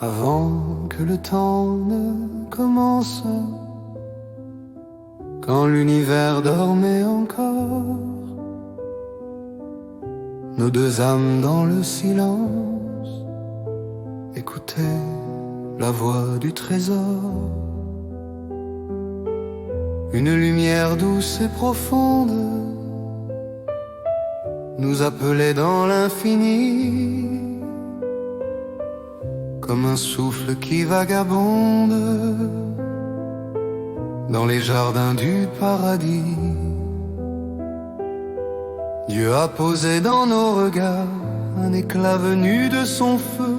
avant que le temps ne commence, quand l'univers dormait encore, nos deux âmes dans le silence écoutaient la voix du trésor. Une lumière douce et profonde nous appelait dans l'infini, comme un souffle qui vagabonde dans les jardins du paradis. Dieu a posé dans nos regards un éclat venu de son feu,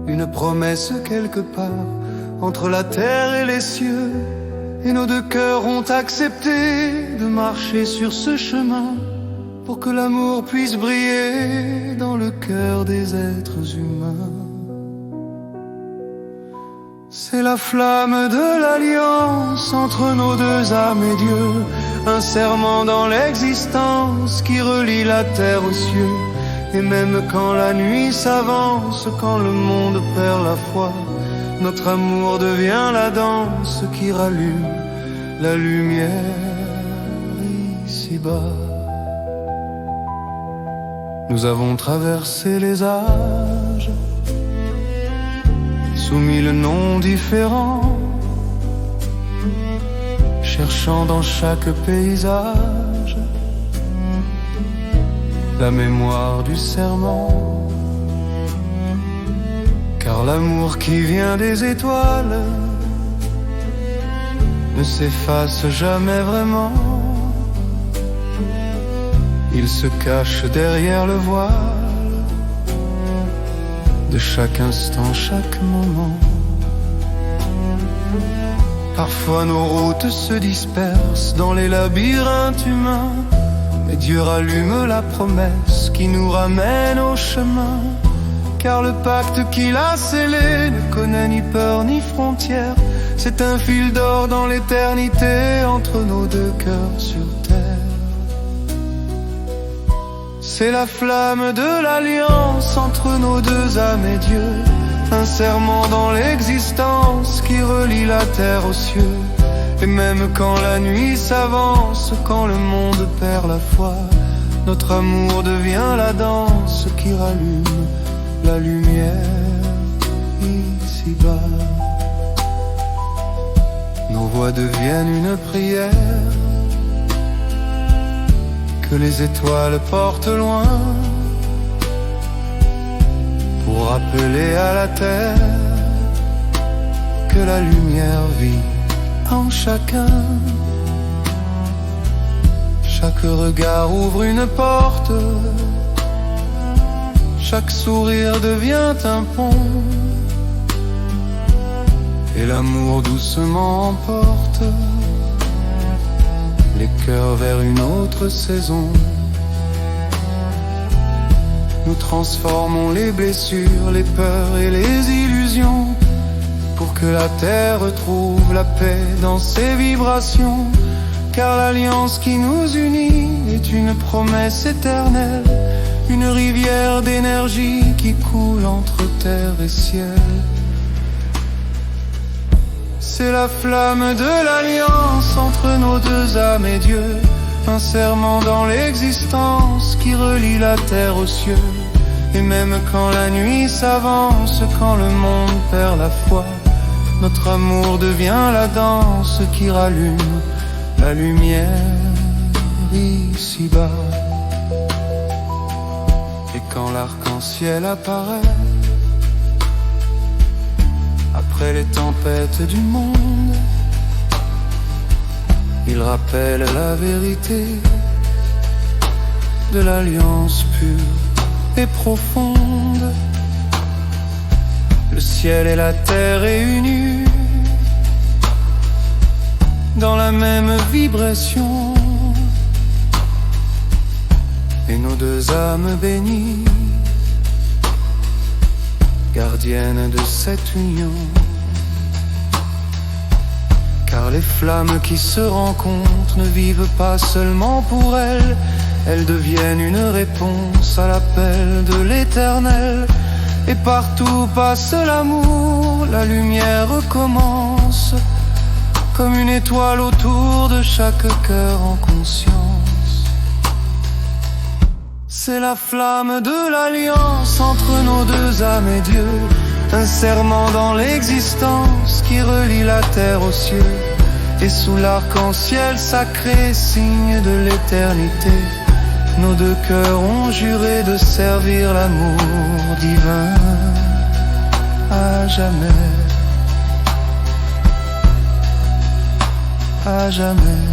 une promesse quelque part entre la terre et les cieux. Et nos deux cœurs ont accepté de marcher sur ce chemin pour que l'amour puisse briller dans le cœur des êtres humains. C'est la flamme de l'alliance entre nos deux âmes et Dieu, un serment dans l'existence qui relie la terre aux cieux. Et même quand la nuit s'avance, quand le monde perd la foi, notre amour devient la danse qui rallume la lumière ici-bas. Nous avons traversé les âges, sous mille noms différents, cherchant dans chaque paysage la mémoire du serment. Car l'amour qui vient des étoiles ne s'efface jamais vraiment. Il se cache derrière le voile de chaque instant, chaque moment. Parfois nos routes se dispersent dans les labyrinthes humains, mais Dieu rallume la promesse qui nous ramène au chemin. Car le pacte qu'il a scellé ne connaît ni peur ni frontière. C'est un fil d'or dans l'éternité entre nos deux cœurs sur terre. C'est la flamme de l'alliance entre nos deux âmes et Dieu, un serment dans l'existence qui relie la terre aux cieux. Et même quand la nuit s'avance, quand le monde perd la foi, notre amour devient la danse qui rallume la lumière ici-bas. Nos voix deviennent une prière que les étoiles portent loin, pour rappeler à la terre que la lumière vit en chacun. Chaque regard ouvre une porte, chaque sourire devient un pont, et l'amour doucement emporte les cœurs vers une autre saison. Nous transformons les blessures, les peurs et les illusions, pour que la terre retrouve la paix dans ses vibrations. Car l'alliance qui nous unit est une promesse éternelle, une rivière d'énergie qui coule entre terre et ciel. C'est la flamme de l'alliance entre nos deux âmes et Dieu, un serment dans l'existence qui relie la terre aux cieux. Et même quand la nuit s'avance, quand le monde perd la foi, notre amour devient la danse qui rallume la lumière ici-bas. Et quand l'arc-en-ciel apparaît après les tempêtes du monde, il rappelle la vérité de l'alliance pure et profonde. Le ciel et la terre réunis dans la même vibration, et nos deux âmes bénies, gardiennes de cette union. Car les flammes qui se rencontrent ne vivent pas seulement pour elles, elles deviennent une réponse à l'appel de l'Éternel. Et partout passe l'amour, la lumière commence, comme une étoile autour de chaque cœur en conscience. C'est la flamme de l'alliance entre nos deux âmes et Dieu, un serment dans l'existence qui relie la terre aux cieux. Et sous l'arc-en-ciel sacré, signe de l'éternité, nos deux cœurs ont juré de servir l'amour divin à jamais, à jamais.